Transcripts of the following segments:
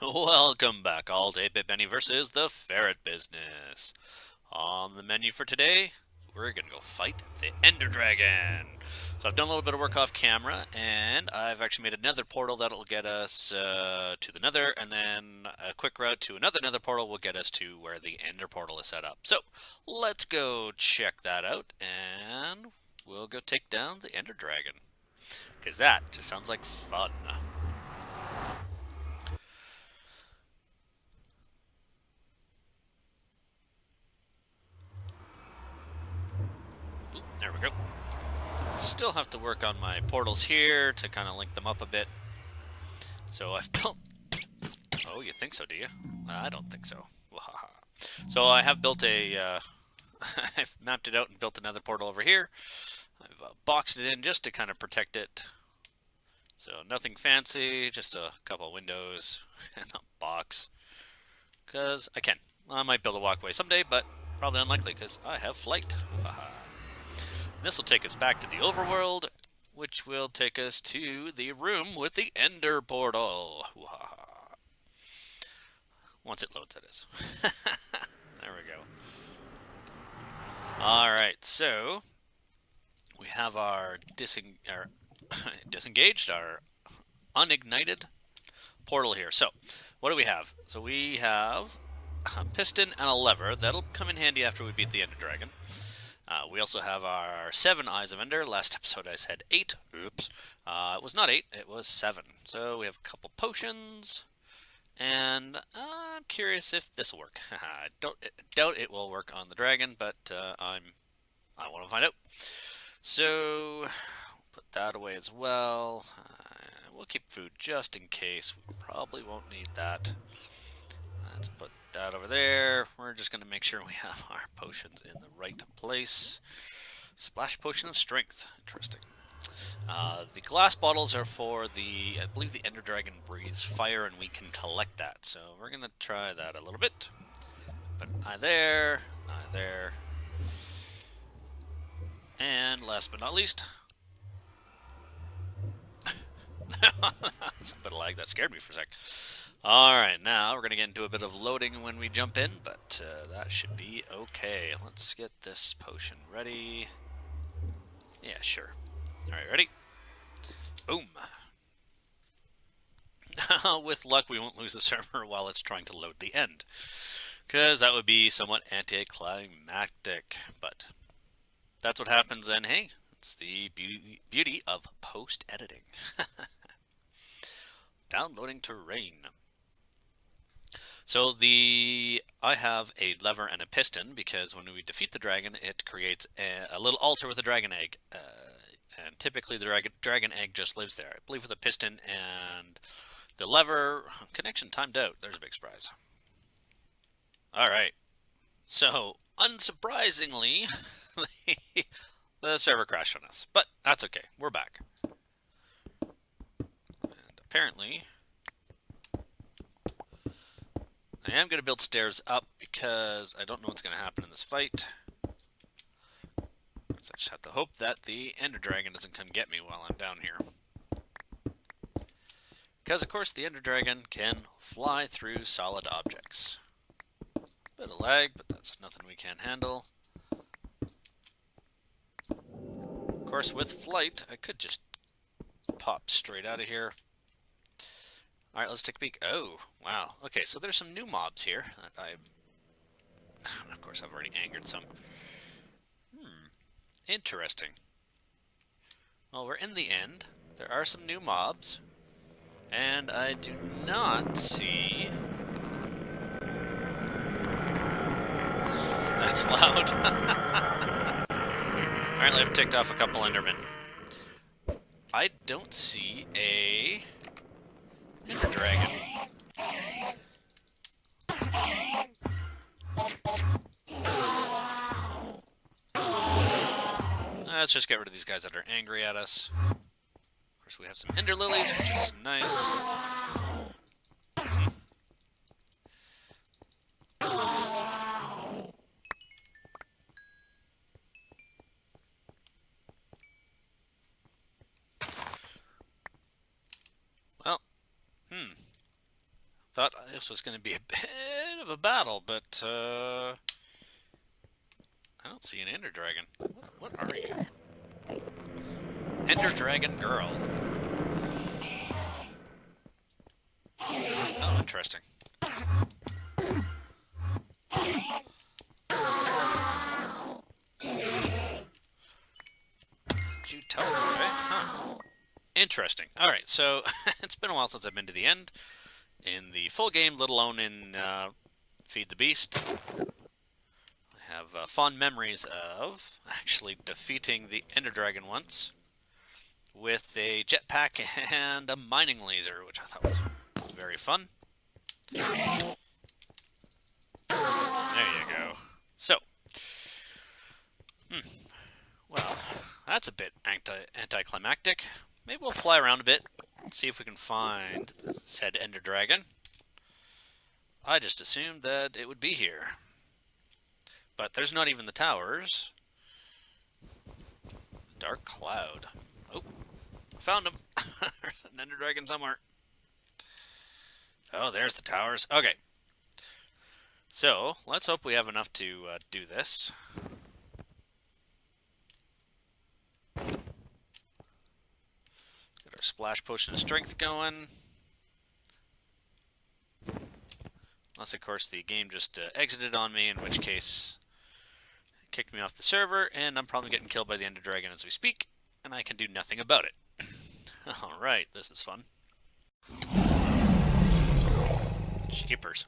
Welcome back, all to 8-Bit Benny versus the Ferret Business. On the menu for today, we're gonna go fight the Ender Dragon. So I've done a little bit of work off camera, and I've actually made another portal that'll get us to the Nether, and then a quick route to another Nether portal will get us to where the Ender portal is set up. So let's go check that out, and we'll go take down the Ender Dragon, because that just sounds like fun. Oop, there we go. Still have to work on my portals here to kind of link them up a bit. So I've built... Oh, you think so, do you? I don't think so. So I have built a... I've mapped it out and built another portal over here. I've boxed it in just to kind of protect it. So nothing fancy, just a couple windows and a box. Because I can. I might build a walkway someday, but probably unlikely because I have flight. This will take us back to the overworld, which will take us to the room with the Ender portal. Once it loads, that is. There we go. Alright, so we have our disengaged, our unignited portal here. So, what do we have? So we have a piston and a lever. That'll come in handy after we beat the Ender Dragon. We also have our 7 Eyes of Ender. Last episode I said 8. Oops. It was not 8, it was 7. So we have a couple potions. And I'm curious if this will work. I doubt it will work on the dragon, but I want to find out. So put that away as well. We'll keep food just in case. We probably won't need that. Let's put that over there. We're just going to make sure we have our potions in the right place. Splash potion of strength. Interesting. The glass bottles are for I believe the Ender Dragon breathes fire and we can collect that. So we're going to try that a little bit. Put an eye there, and last but not least, that's a bit of lag that scared me for a sec. Alright, now we're going to get into a bit of loading when we jump in, but that should be okay. Let's get this potion ready. Yeah, sure. Alright, ready? Boom. With luck, we won't lose the server while it's trying to load the end, because that would be somewhat anticlimactic, but that's what happens, and hey, it's the beauty of post-editing. Downloading terrain. So I have a lever and a piston because when we defeat the dragon, it creates a little altar with a dragon egg. And typically the dragon egg just lives there. I believe with a piston and the lever, connection timed out. There's a big surprise. Alright. So, unsurprisingly, the server crashed on us. But that's okay. We're back. And apparently, I am going to build stairs up because I don't know what's going to happen in this fight. So I just have to hope that the Ender Dragon doesn't come get me while I'm down here. Because, of course, the Ender Dragon can fly through solid objects. Bit of lag, but that's nothing we can't handle. Of course, with flight, I could just pop straight out of here. Alright, let's take a peek. Oh, wow. Okay, so there's some new mobs here that of course, I've already angered some. Interesting. Well, we're in the end. There are some new mobs. And I do not see... That's loud. Apparently I've ticked off a couple Endermen. I don't see a... Ender Dragon. Let's just get rid of these guys that are angry at us. Of course, we have some Ender Lilies, which is nice. Well, Thought this was going to be a bit of a battle, but I don't see an Ender Dragon. What are you? Ender Dragon Girl. Oh, interesting. Did you tell her, right? Huh. Interesting. Alright, so it's been a while since I've been to the end in the full game, let alone in Feed the Beast. I have fond memories of actually defeating the Ender Dragon once with a jetpack and a mining laser, which I thought was very fun. There you go. So, well, that's a bit anticlimactic. Maybe we'll fly around a bit, see if we can find said Ender Dragon. I just assumed that it would be here. But there's not even the towers. Dark cloud. Oh, found him. There's an Ender Dragon somewhere. Oh, there's the towers. Okay. So, let's hope we have enough to do this. Get our splash potion of strength going. Unless, of course, the game just exited on me, in which case it kicked me off the server, and I'm probably getting killed by the Ender Dragon as we speak, and I can do nothing about it. Alright, this is fun. Jeepers.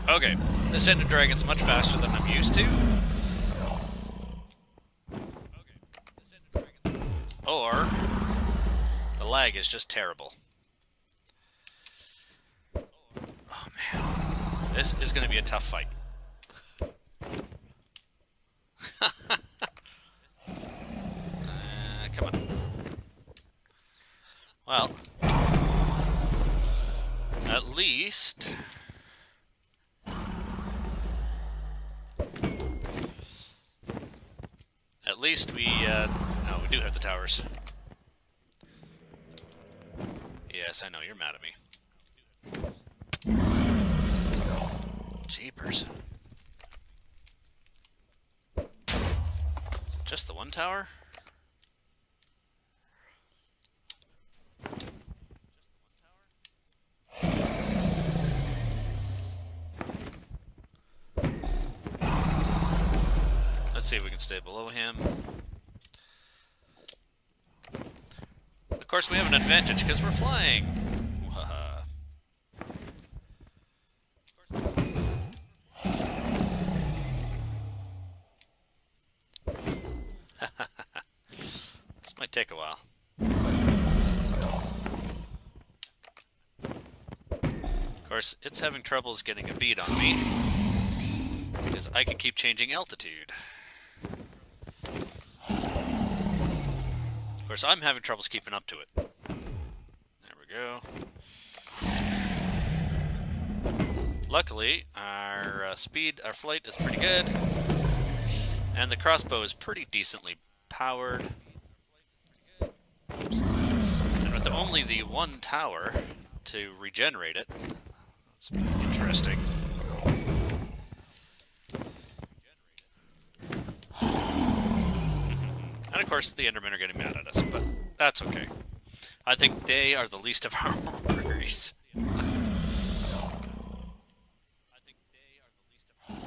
Okay, this Ender Dragon's much faster than I'm used to. Or the lag is just terrible. Oh man, this is going to be a tough fight. Come on. Well, at least we oh, we do have the towers. Yes, I know you're mad at me. Jeepers. Is it just the one tower? Let's see if we can stay below him. Of course, we have an advantage because we're flying. This might take a while. Of course, it's having troubles getting a bead on me because I can keep changing altitude. Of course, I'm having troubles keeping up to it. There we go. Luckily, our flight is pretty good, and the crossbow is pretty decently powered. Oops. And with only the one tower to regenerate it, that's interesting. And of course, the Endermen are getting mad at us, but that's okay. I think they are the least of our worries.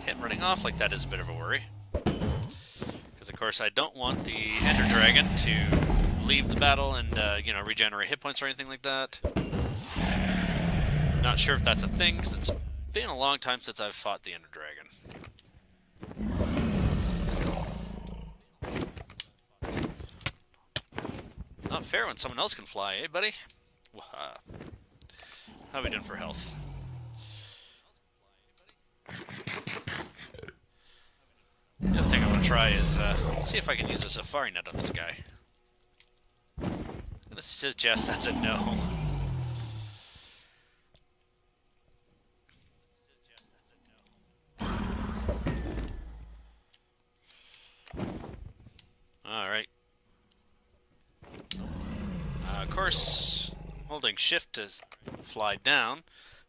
Him running off like that is a bit of a worry. Because, of course, I don't want the Ender Dragon to leave the battle and, you know, regenerate hit points or anything like that. Not sure if that's a thing, because it's been a long time since I've fought the Ender Dragon. Not fair when someone else can fly, eh, buddy? How are we doing for health? The other thing I want to try is see if I can use a safari net on this guy. I'm going to suggest that's a no. Alright. Of course, I'm holding shift to fly down.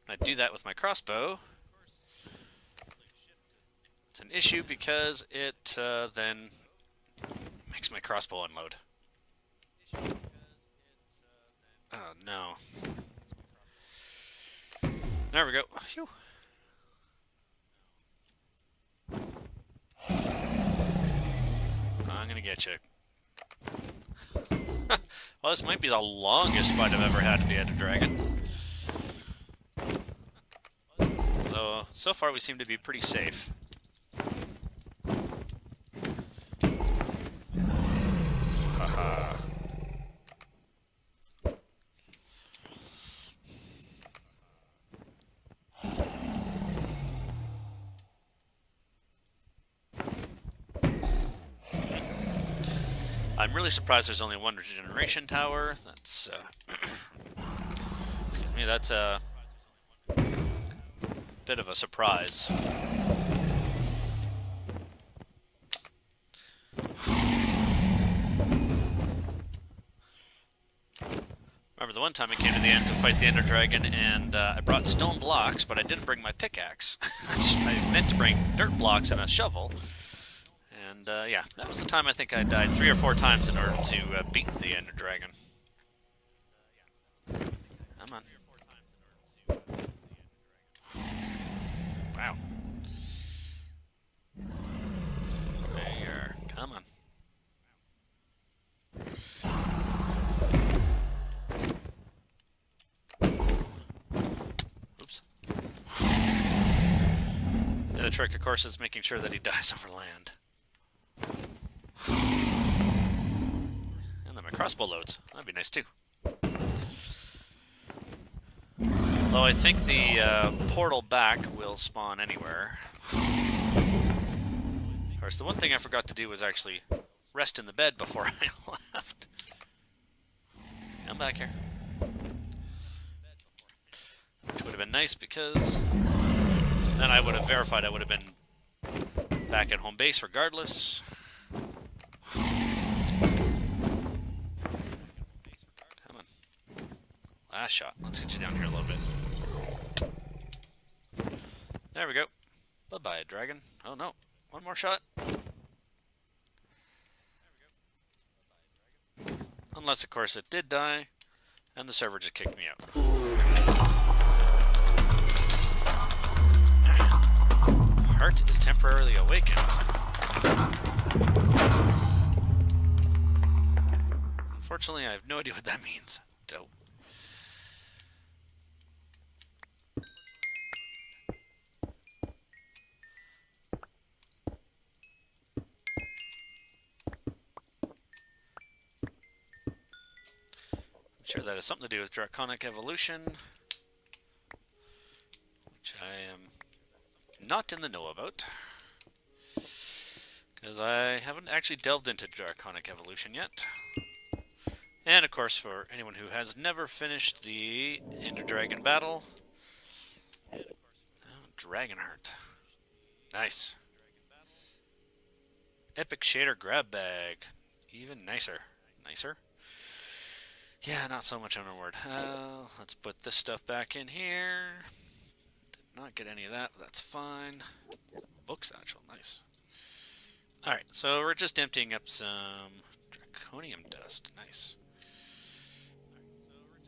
When I do that with my crossbow, it's an issue because it then makes my crossbow unload. Oh no. There we go. Phew. I'm gonna get you. Well, this might be the longest fight I've ever had at the Ender Dragon. Though, so far we seem to be pretty safe. Haha. I'm really surprised there's only one regeneration tower. That's, excuse me, that's a bit of a surprise. Remember the one time I came to the end to fight the Ender Dragon, and I brought stone blocks, but I didn't bring my pickaxe. I meant to bring dirt blocks and a shovel. And yeah, that was the time I think I died 3 or 4 times in order to beat the Ender Dragon. Come on. Wow. There. Come on. Oops. The other trick, of course, is making sure that he dies over land. And then my crossbow loads. That'd be nice too. Though I think the portal back will spawn anywhere. Of course, the one thing I forgot to do was actually rest in the bed before I left. Come back here. Which would have been nice because then I would have verified I would have been back at home base regardless. Come on. Last shot. Let's get you down here a little bit. There we go. Bye-bye, dragon. Oh no. One more shot. Unless, of course, it did die, and the server just kicked me out. Heart is temporarily awakened. Unfortunately, I have no idea what that means. Dope. I'm sure that has something to do with draconic evolution, which I am not in the know about, because I haven't actually delved into draconic evolution yet. And of course, for anyone who has never finished the Ender Dragon battle, oh, Dragonheart. Nice. Epic Shader Grab Bag. Even nicer. Nicer? Yeah, not so much underward. Let's put this stuff back in here. Did not get any of that, but that's fine. Books, actual, nice. Alright, so we're just emptying up some draconium dust. Nice.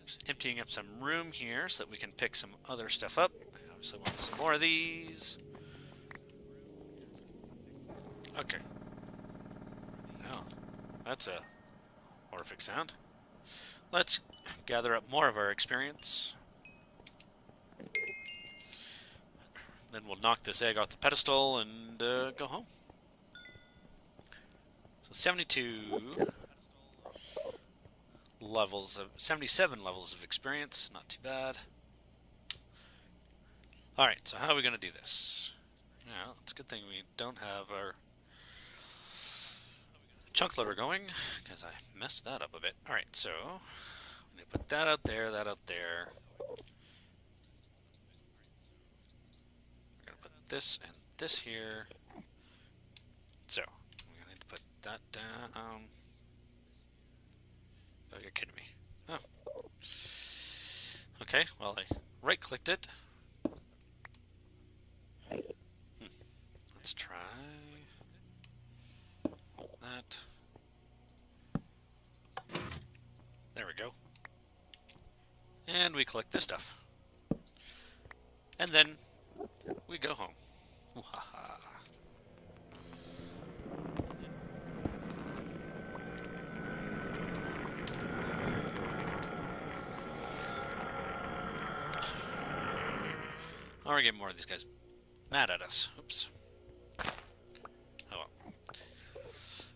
Just emptying up some room here so that we can pick some other stuff up. I obviously want some more of these. Okay. Oh, that's a horrific sound. Let's gather up more of our experience. Then we'll knock this egg off the pedestal and go home. So 72 levels of 77 levels of experience, not too bad. Alright, so how are we going to do this? Yeah, it's a good thing we don't have our chunk loader going, because I messed that up a bit. Alright, so I'm going to put that out there, that out there. We're going to put this and this here. So, I'm going to need to put that down. Oh, you're kidding me. Oh. Okay, well, I right-clicked it. Let's try that. There we go. And we collect this stuff. And then we go home. I want to get more of these guys mad at us. Oops. Oh well.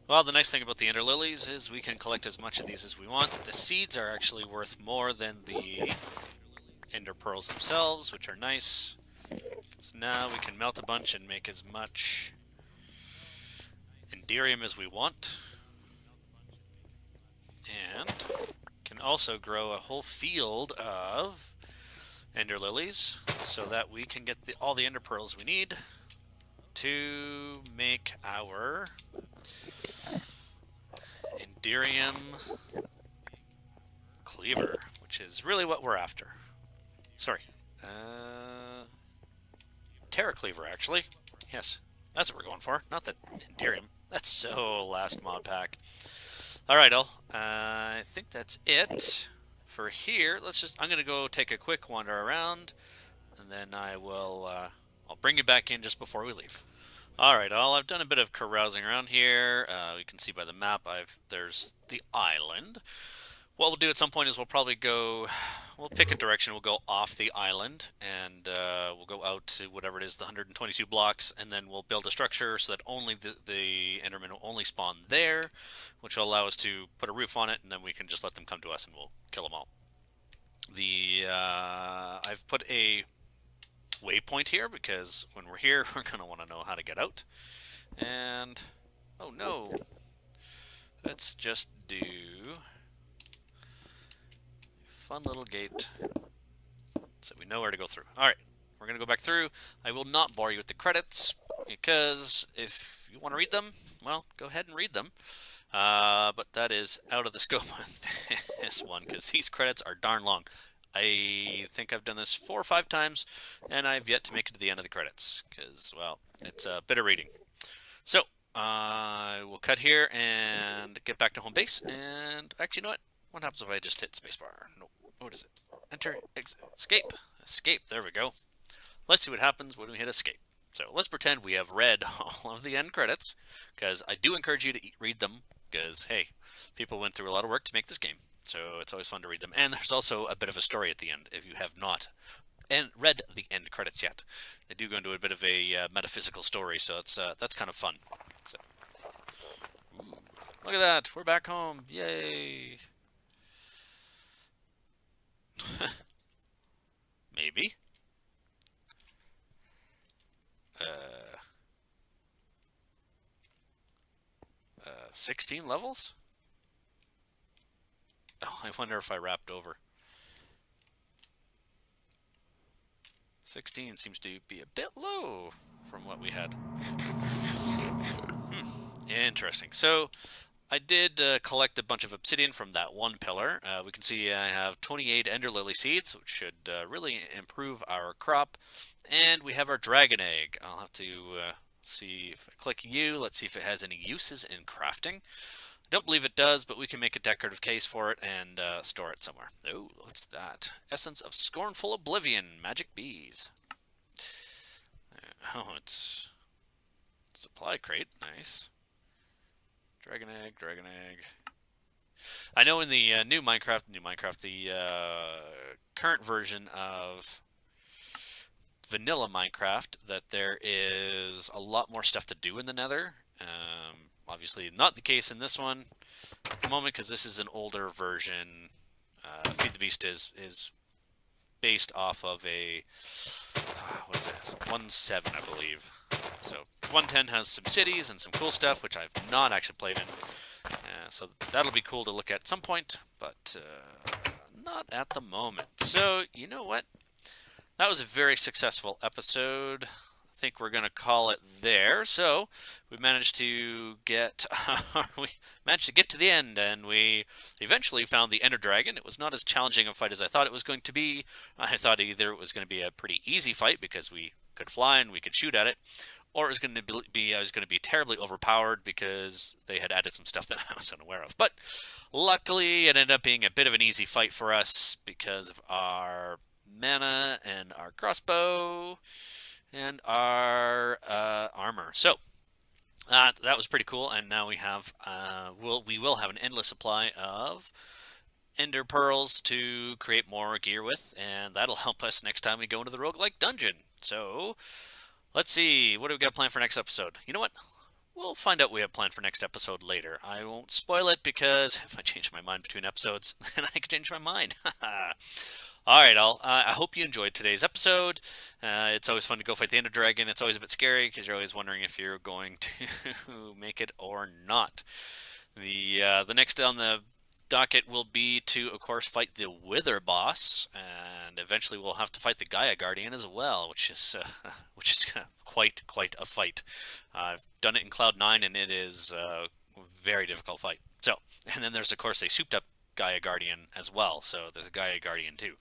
Well, the nice thing about the Ender Lilies is we can collect as much of these as we want. The seeds are actually worth more than the Ender Pearls themselves, which are nice. So now we can melt a bunch and make as much Enderium as we want. And can also grow a whole field of Ender Lilies so that we can get all the Ender Pearls we need to make our Enderium Cleaver, which is really what we're after. Sorry. Terra Cleaver, actually. Yes, that's what we're going for, not the Enderium. That's so last mod pack. Alright, I think that's it for here. I'm going to go take a quick wander around, and then I'll bring you back in just before we leave. Alright, I've done a bit of carousing around here. You can see by the map, there's the island. What we'll do at some point is we'll pick a direction, we'll go off the island, and we'll go out to whatever it is, the 122 blocks, and then we'll build a structure so that only the Endermen will only spawn there, which will allow us to put a roof on it, and then we can just let them come to us and we'll kill them all. I've put a waypoint here because when we're here, we're going to want to know how to get out. And, oh no, let's just do fun little gate so we know where to go through. Alright, we're going to go back through. I will not bore you with the credits because if you want to read them, well, go ahead and read them. But that is out of the scope of this one because these credits are darn long. I think I've done this 4 or 5 times and I've yet to make it to the end of the credits because, well, it's a bit of reading. So, I will cut here and get back to home base. And actually, you know what? What happens if I just hit spacebar? No. What is it? Enter, exit, escape. Escape, there we go. Let's see what happens when we hit escape. So let's pretend we have read all of the end credits, because I do encourage you to read them, because, hey, people went through a lot of work to make this game. So it's always fun to read them. And there's also a bit of a story at the end, if you have not read the end credits yet. They do go into a bit of a metaphysical story, so that's kind of fun. So, look at that, we're back home, yay! Maybe. 16 levels? Oh, I wonder if I wrapped over. 16 seems to be a bit low from what we had. Interesting. So, I did collect a bunch of obsidian from that one pillar. We can see I have 28 Ender Lily seeds, which should really improve our crop. And we have our dragon egg. I'll have to see if I click U. Let's see if it has any uses in crafting. I don't believe it does, but we can make a decorative case for it and store it somewhere. Oh, what's that? Essence of Scornful Oblivion. Magic bees. Oh, it's supply crate. Nice. Dragon egg, dragon egg. I know in the new Minecraft, the current version of vanilla Minecraft, that there is a lot more stuff to do in the Nether. Obviously not the case in this one at the moment because this is an older version. Feed the Beast is based off of a, what is it, 1.7 I believe. So 1.10 has some cities and some cool stuff, which I've not actually played in. So that'll be cool to look at some point, but not at the moment. So, you know what? That was a very successful episode. I think we're going to call it there. So we managed to get to the end, and we eventually found the Ender Dragon. It was not as challenging a fight as I thought it was going to be. I thought either it was going to be a pretty easy fight because we could fly and we could shoot at it, or it was going to be I was going to be terribly overpowered because they had added some stuff that I was unaware of. But luckily, it ended up being a bit of an easy fight for us because of our mana and our crossbow and our armor. So that was pretty cool, and now we have we will have an endless supply of ender pearls to create more gear with, and that'll help us next time we go into the roguelike dungeon. So let's see, what do we got planned for next episode? You know what? We'll find out what we have planned for next episode later. I won't spoil it because if I change my mind between episodes, then I can change my mind. All right, all. I hope you enjoyed today's episode. It's always fun to go fight the Ender Dragon. It's always a bit scary because you're always wondering if you're going to make it or not. The next on the docket will be to, of course, fight the Wither boss, and eventually we'll have to fight the Gaia Guardian as well, which is quite a fight. I've done it in Cloud 9, and it is a very difficult fight. So, and then there's, of course, a souped-up Gaia Guardian as well, so there's a Gaia Guardian too.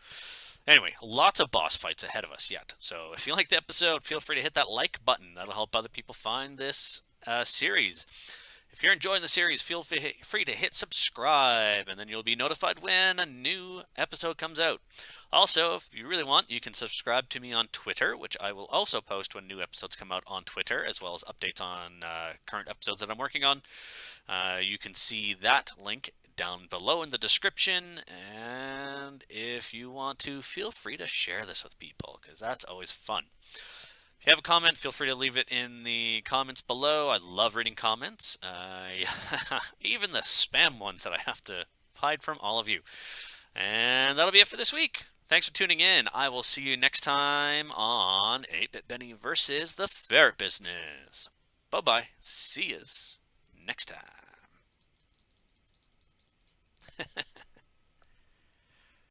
Anyway, lots of boss fights ahead of us yet. So if you like the episode, feel free to hit that like button. That'll help other people find this series. If you're enjoying the series, feel free to hit subscribe, and then you'll be notified when a new episode comes out. Also, if you really want, you can subscribe to me on Twitter, which I will also post when new episodes come out on Twitter, as well as updates on current episodes that I'm working on. You can see that link down below in the description, and if you want to, feel free to share this with people, because that's always fun. If you have a comment, feel free to leave it in the comments below. I love reading comments, even the spam ones that I have to hide from all of you. And that'll be it for this week. Thanks for tuning in. I will see you next time on 8-Bit Benny versus the Ferret Business. Bye-bye. See yous next time.